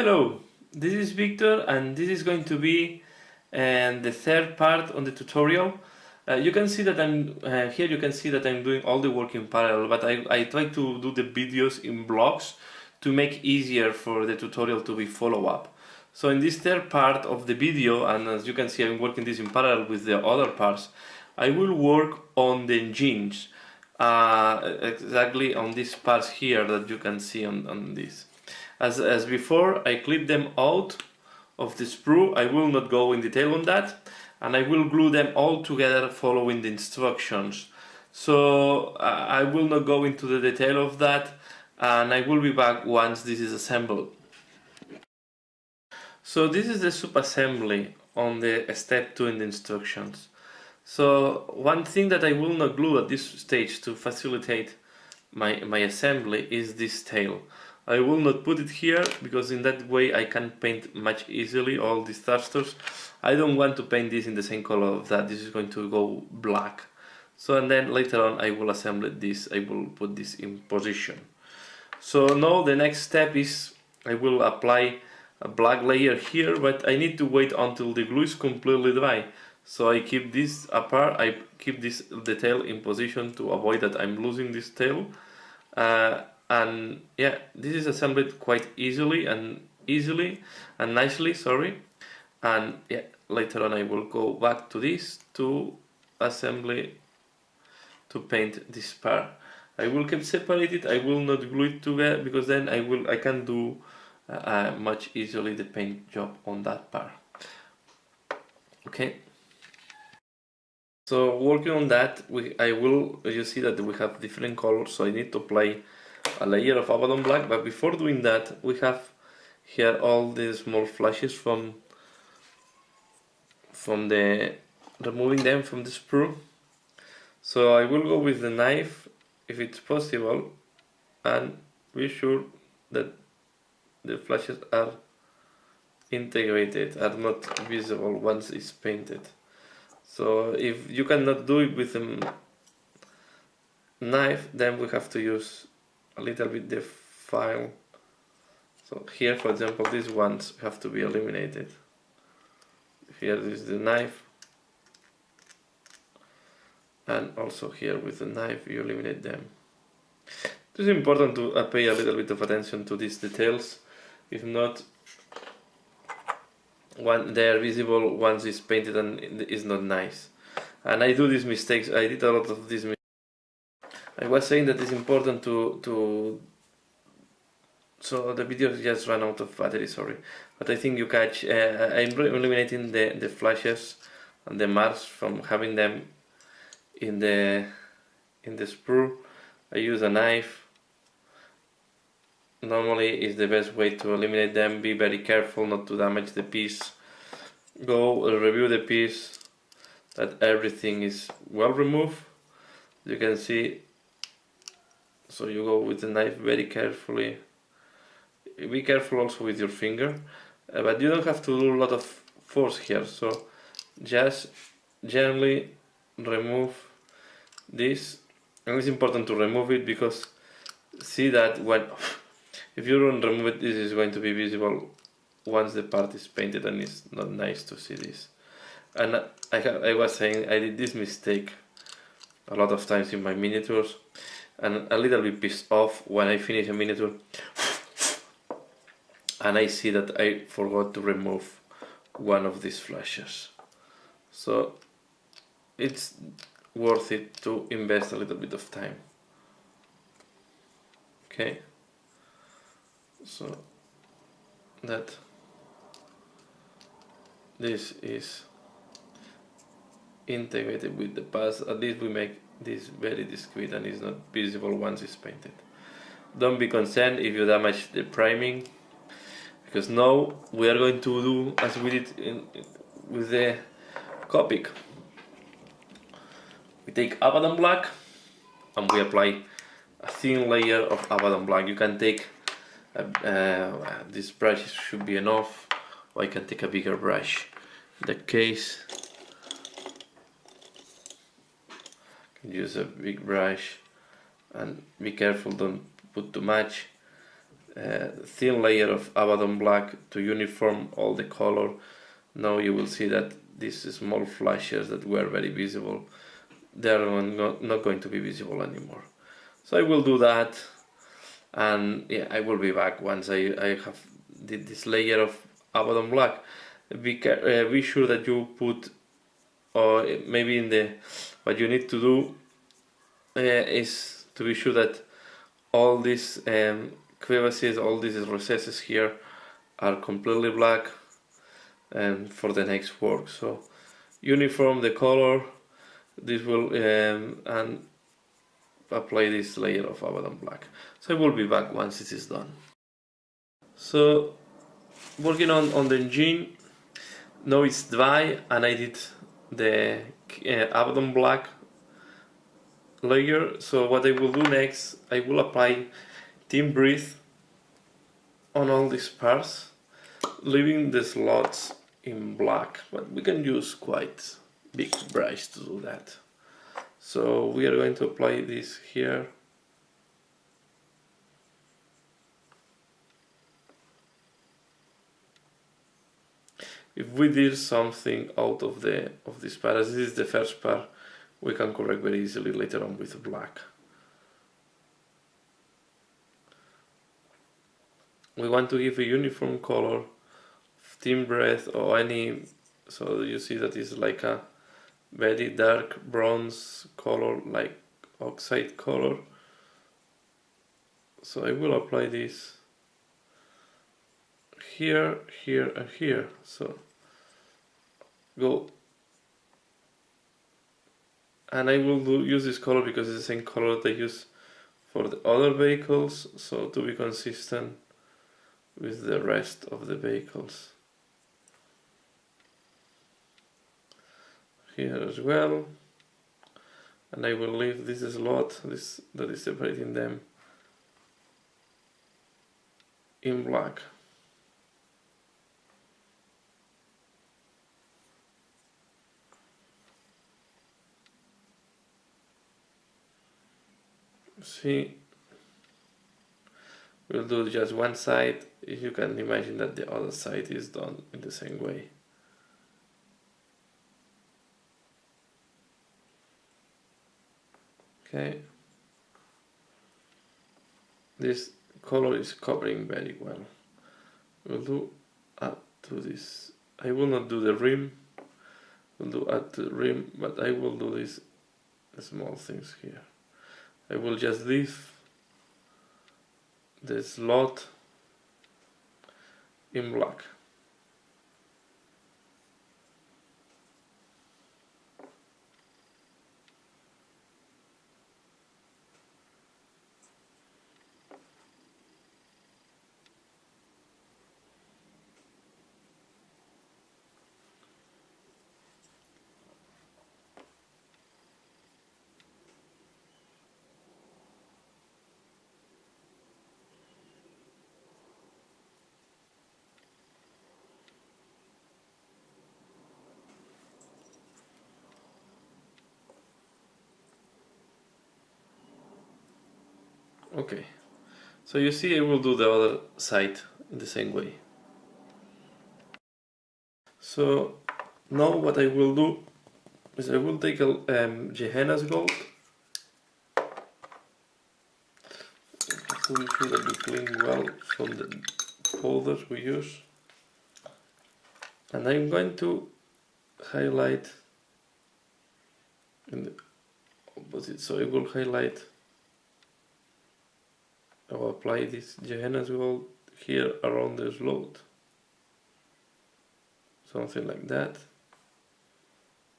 Hello, this is Victor and this is going to be the third part on the tutorial. You can see that here you can see that I'm doing all the work in parallel, but I try to do the videos in blocks to make easier for the tutorial to be follow up. So in this third part of the video, and as you can see I'm working this in parallel with the other parts, I will work on the engines, exactly on these parts here that you can see on this. As before, I clip them out of the sprue. I will not go in detail on that, and I will glue them all together following the instructions. So I will not go into the detail of that, and I will be back once this is assembled. So this is the sub-assembly on the step 2 in the instructions. So one thing that I will not glue at this stage to facilitate my assembly is this tail. I will not put it here because in that way I can paint much easily all these thrusters. I don't want to paint this in the same color of that. This is going to go black. So and then later on I will assemble this. I will put this in position. So now the next step is I will apply a black layer here, but I need to wait until the glue is completely dry. So I keep this apart. I keep the tail in position to avoid that I'm losing this tail. And yeah, this is assembled quite easily and nicely, sorry. And yeah, later on I will go back to this to assembly to paint this part. I will keep separated. I will not glue it together because then I can do much easily the paint job on that part. Okay. So working on that, you see that we have different colors, so I need to apply a layer of Abaddon black. But before doing that, we have here all the small flashes from the removing them from the sprue. So I will go with the knife if it's possible and be sure that the flashes are integrated, are not visible once it's painted. So if you cannot do it with a knife, then we have to use a little bit the file. So here, for example, these ones have to be eliminated. Here is the knife, and also here with the knife you eliminate them. It is important to pay a little bit of attention to these details. If not, they are visible once it's painted and it's not nice. And I do these mistakes. I did a lot of these mistakes. I was saying that it's important so the video just ran out of battery, sorry. But I think you catch, I'm eliminating the flashes and the marks from having them in the sprue. I use a knife. Normally is the best way to eliminate them. Be very careful not to damage the piece. Go review the piece, that everything is well removed. You can see. So you go with the knife very carefully. Be careful also with your finger, but you don't have to do a lot of force here. So just gently remove this, and it's important to remove it because see that if you don't remove it, this is going to be visible once the part is painted, and it's not nice to see this. And I was saying I did this mistake a lot of times in my miniatures, and a little bit pissed off when I finish a miniature and I see that I forgot to remove one of these flashes. So it's worth it to invest a little bit of time. Okay, so that this is integrated with the pass. At least we make this very discreet and it's not visible once it's painted. Don't be concerned if you damage the priming, because now we are going to do as we did with the Copic. We take Abaddon black and we apply a thin layer of Abaddon black. You can take this brush should be enough, or I can take a bigger brush. In that case, use a big brush and be careful, don't put too much. thin layer of Abaddon black to uniform all the color. Now you will see that these small flashes that were very visible, they are not going to be visible anymore. So I will do that, and yeah, I will be back once I have did this layer of Abaddon black. Be sure that you put, or maybe in the, what you need to do is to be sure that all these crevices, all these recesses here are completely black for the next work. So uniform the color, this will and apply this layer of Abaddon black. So I will be back once it is done. So working on the engine, now it's dry and I did the Abaddon black layer. So what I will do next, I will apply Team Breathe on all these parts, leaving the slots in black, but we can use quite big brush to do that. So we are going to apply this here. If we did something out of this part, as this is the first part, we can correct very easily later on with black. We want to give a uniform color, Team Breath or any, so you see that it's like a very dark bronze color, like oxide color. So I will apply this here, here and here. So go, and I will use this color because it's the same color that I use for the other vehicles, so to be consistent with the rest of the vehicles. Here as well, and I will leave this slot, that is separating them, in black. See, we'll do just one side. You can imagine that the other side is done in the same way. Okay, this color is covering very well. We'll do up to this. I will not do the rim. We'll do add to the rim, but I will do these small things here. I will just leave the slot in black. Okay, so you see I will do the other side in the same way. So now what I will do is I will take a Gehenna's gold. To be sure that we clean well from the powders we use. And I'm going to highlight in the opposite, so I will highlight, I will apply this Gehenna's gold here around the slot. Something like that.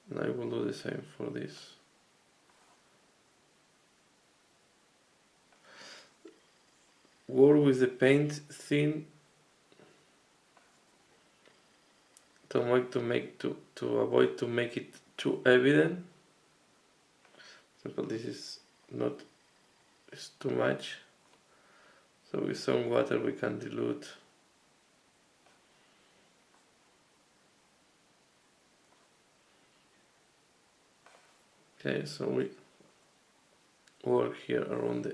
And I will do the same for this. Work with the paint thin to avoid to make it too evident. But this is not, it's too much. So with some water we can dilute. Okay, so we work here around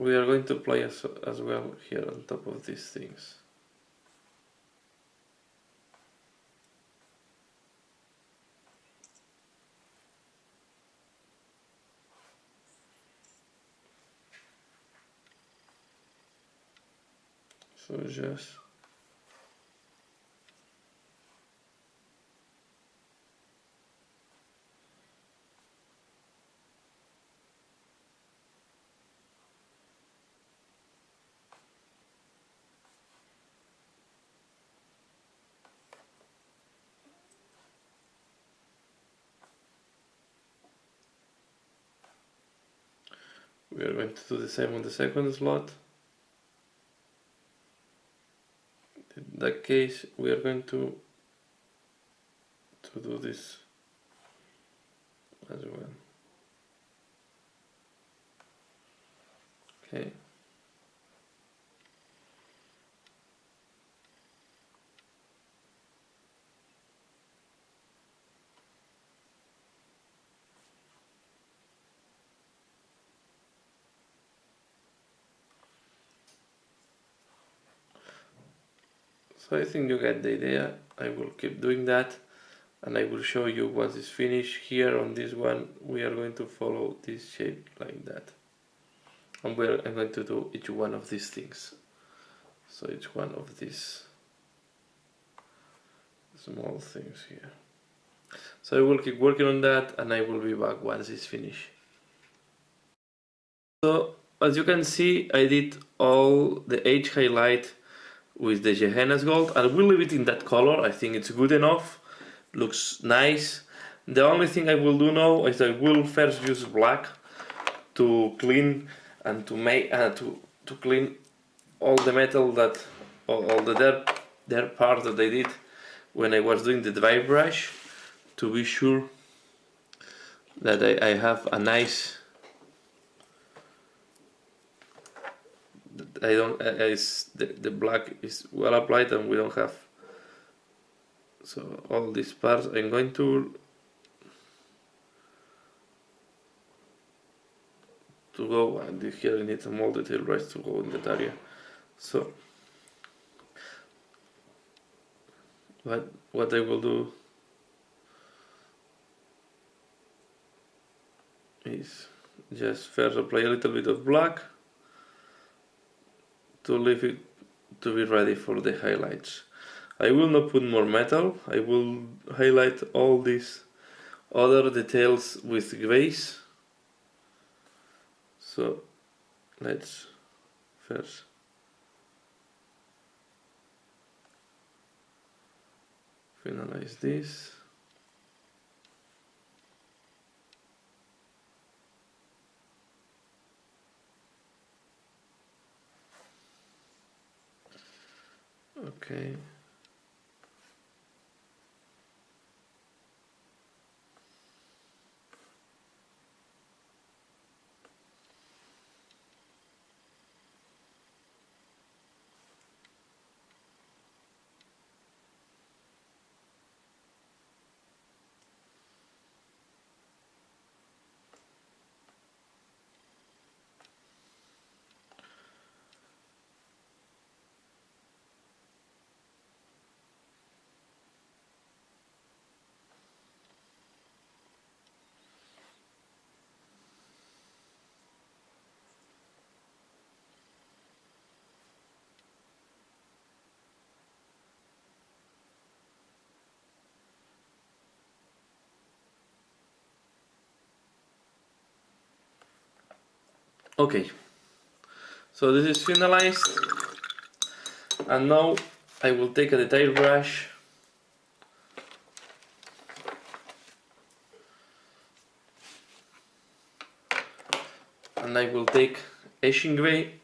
we are going to apply as well here on top of these things. So just we are going to do the same on the second slot. In that case, we are going to do this as well. Okay. So I think you get the idea. I will keep doing that, and I will show you once it's finished. Here on this one, we are going to follow this shape like that. And I'm going to do each one of these things. So each one of these small things here. So I will keep working on that, and I will be back once it's finished. So as you can see, I did all the edge highlight with the Gehenna's gold. I will leave it in that color. I think it's good enough. Looks nice. The only thing I will do now is I will first use black to clean and to make to clean all the metal that all the dirt part that I did when I was doing the dry brush, to be sure that I have a nice, I don't the black is well applied and we don't have, so all these parts I'm going to go, and here I need a more detailed brush to go in that area. So what I will do is just first apply a little bit of black to leave it to be ready for the highlights. I will not put more metal. I will highlight all these other details with grays. So let's first finalize this. Okay. Okay, so this is finalized, and now I will take a detail brush and I will take Asian gray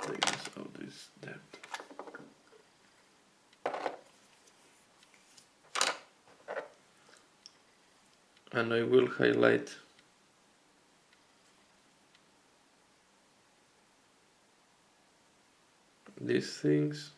take this out, this depth. And I will highlight these things.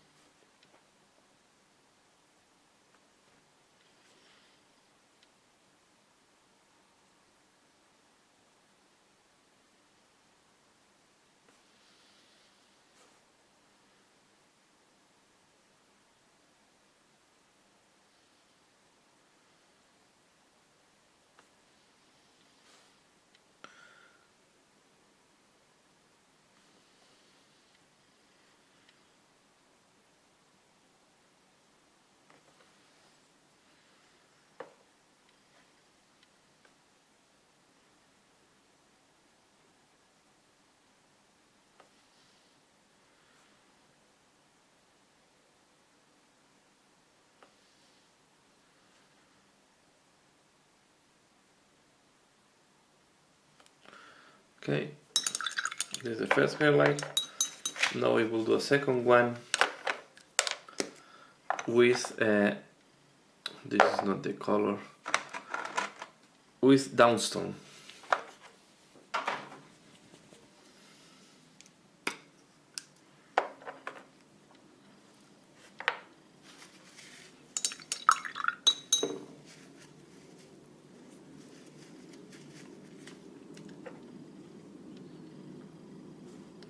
Okay, this is the first highlight. Now we will do a second one with this is not the color, with downstone.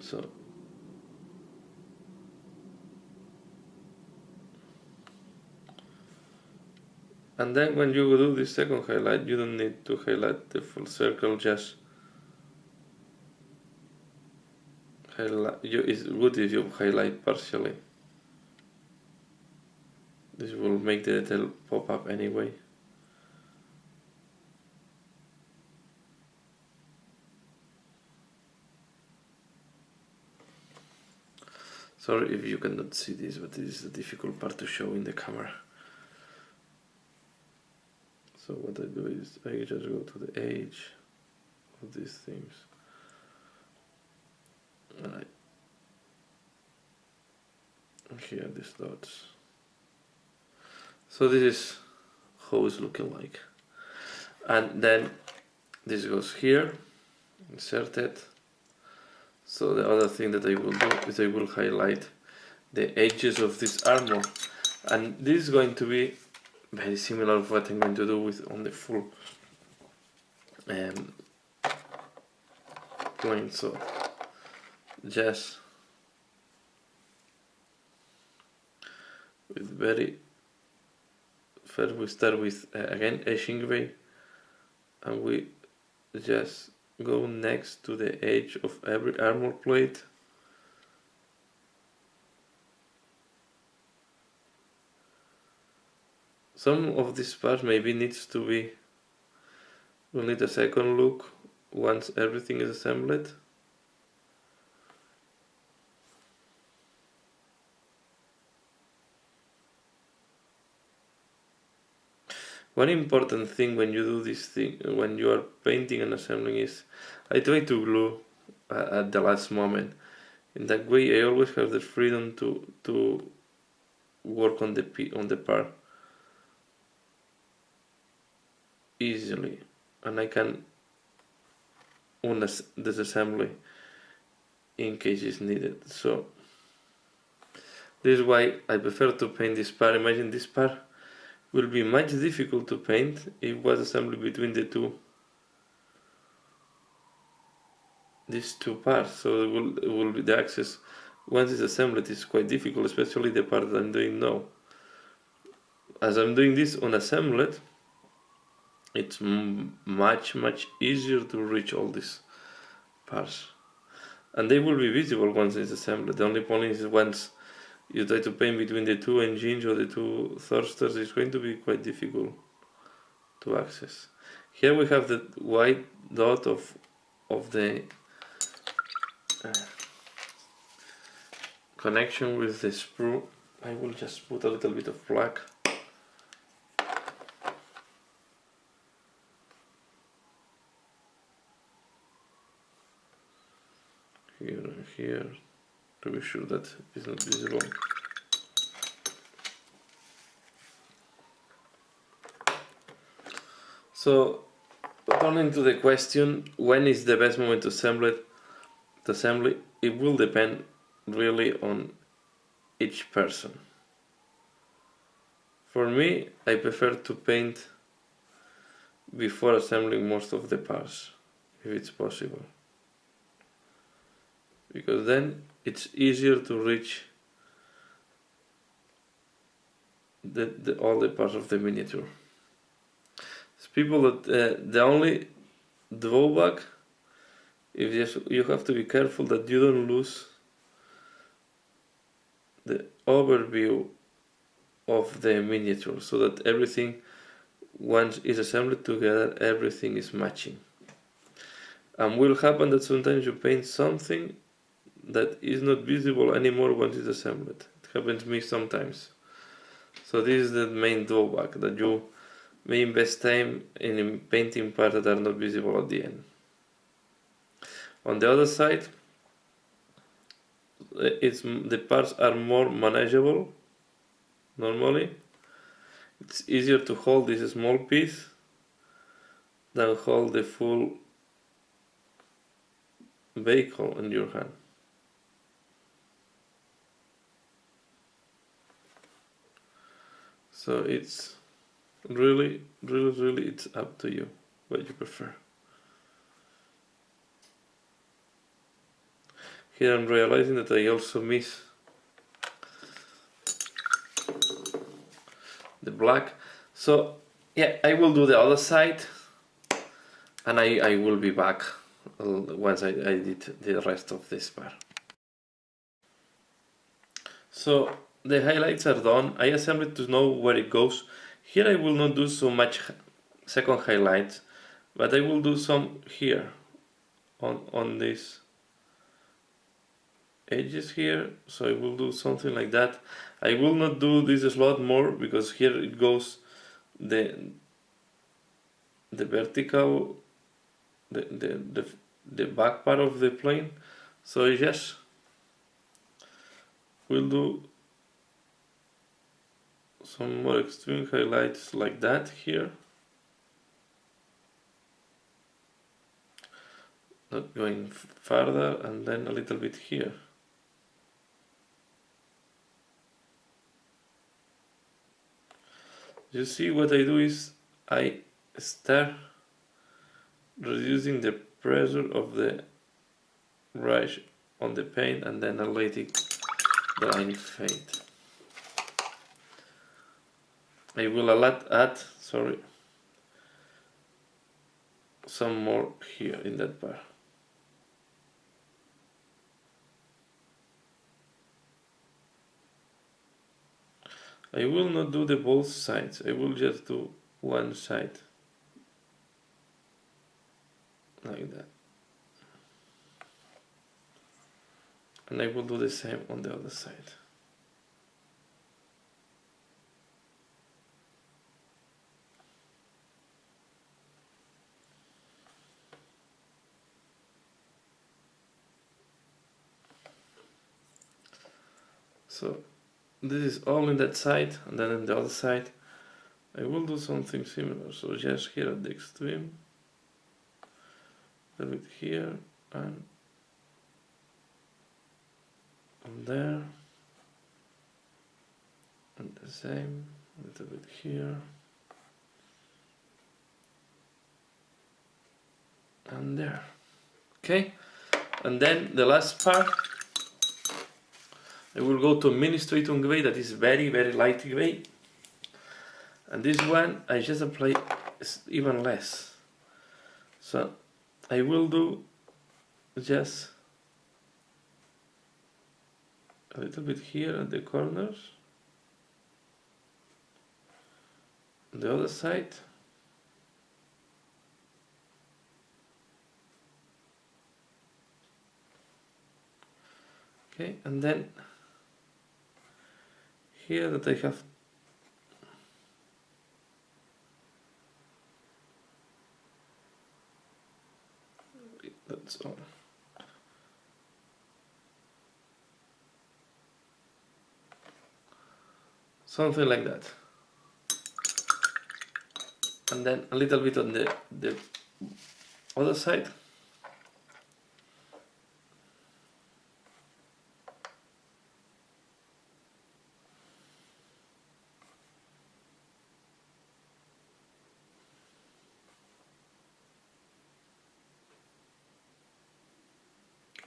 So and then when you do the second highlight, you don't need to highlight the full circle, just highlight. It's good if you highlight partially. This will make the detail pop up anyway. Sorry if you cannot see this, but this is a difficult part to show in the camera. So what I do is I just go to the edge of these things and here these dots. So this is how it's looking like. And then this goes here, inserted. So the other thing that I will do is I will highlight the edges of this armor, and this is going to be very similar to what I'm going to do with on the full plane. So just with very first we start with again edging gray, and we just go next to the edge of every armor plate. Some of this part maybe needs to be, we'll need a second look once everything is assembled. One important thing when you do this thing, when you are painting and assembling, is I try to glue at the last moment. In that way I always have the freedom to work on the part easily, and I can disassembly in case it's needed. So this is why I prefer to paint this part. Imagine this part will be much difficult to paint if it was assembly between these two parts. So it will be the access once it's assembled is quite difficult, especially the part that I'm doing now. As I'm doing this unassembled, it's much easier to reach all these parts, and they will be visible once it's assembled. The only point is once you try to paint between the two engines or the two thrusters, it's going to be quite difficult to access. Here we have the white dot of the connection with the sprue. I will just put a little bit of black. Here and here, to be sure that it's not visible. So, according to the question, when is the best moment to assemble it? It will depend really on each person. For me, I prefer to paint before assembling most of the parts, if it's possible, because then it's easier to reach all the parts of the miniature. It's people that the only drawback is you have to be careful that you don't lose the overview of the miniature, so that everything, once it's assembled together, everything is matching. And will happen that sometimes you paint something that is not visible anymore once it's assembled. It happens to me sometimes. So this is the main drawback, that you may invest time in painting parts that are not visible at the end. On the other side, the parts are more manageable. Normally, it's easier to hold this small piece than hold the full vehicle in your hand. So it's really it's up to you what you prefer. Here I'm realizing that I also miss the black. So yeah, I will do the other side, and I will be back once I did the rest of this part. So the highlights are done. I assembled it to know where it goes. Here I will not do so much second highlights, but I will do some here on these edges here. So I will do something like that. I will not do this slot more because here it goes the vertical, the back part of the plane. So I just will do some more extreme highlights like that here. Not going further, and then a little bit here. You see what I do is I start reducing the pressure of the brush on the paint, and then I let the line fade. I will add some more here in that part. I will not do both sides, I will just do one side, like that. And I will do the same on the other side. So this is all in that side, and then on the other side I will do something similar. So just here at the extreme, a bit here, and there, and the same, a little bit here, and there. Okay, and then the last part, I will go to mini straight on gray that is very light gray, and this one I just apply even less. So I will do just a little bit here at the corners, on the other side, okay, and then here that I have that's all. Something like that. And then a little bit on the other side.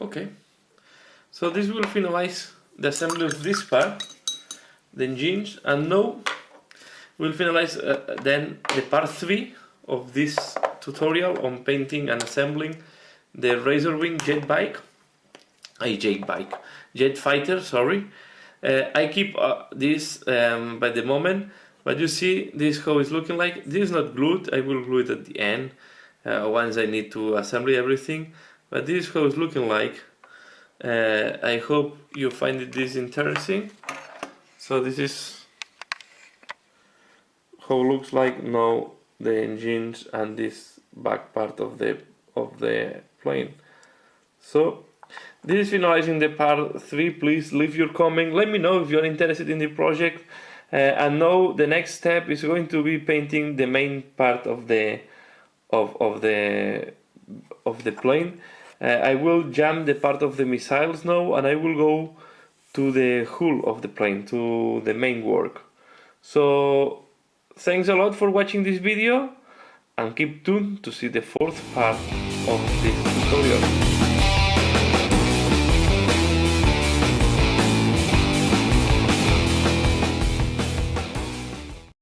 Okay, so this will finalize the assembly of this part, the engines, and now we'll finalize then the part 3 of this tutorial on painting and assembling the Razorwing Jetfighter, sorry. I keep this by the moment, but you see this how it's looking like. This is not glued, I will glue it at the end once I need to assemble everything. But this is how it's looking like. I hope you find this interesting. So this is how it looks like now, the engines and this back part of the plane. So this is finalizing the part 3. Please leave your comment, let me know if you're interested in the project, and now the next step is going to be painting the main part of the plane. I will jam the part of the missiles now, and I will go to the hull of the plane, to the main work. So thanks a lot for watching this video, and keep tuned to see the 4th part of this tutorial.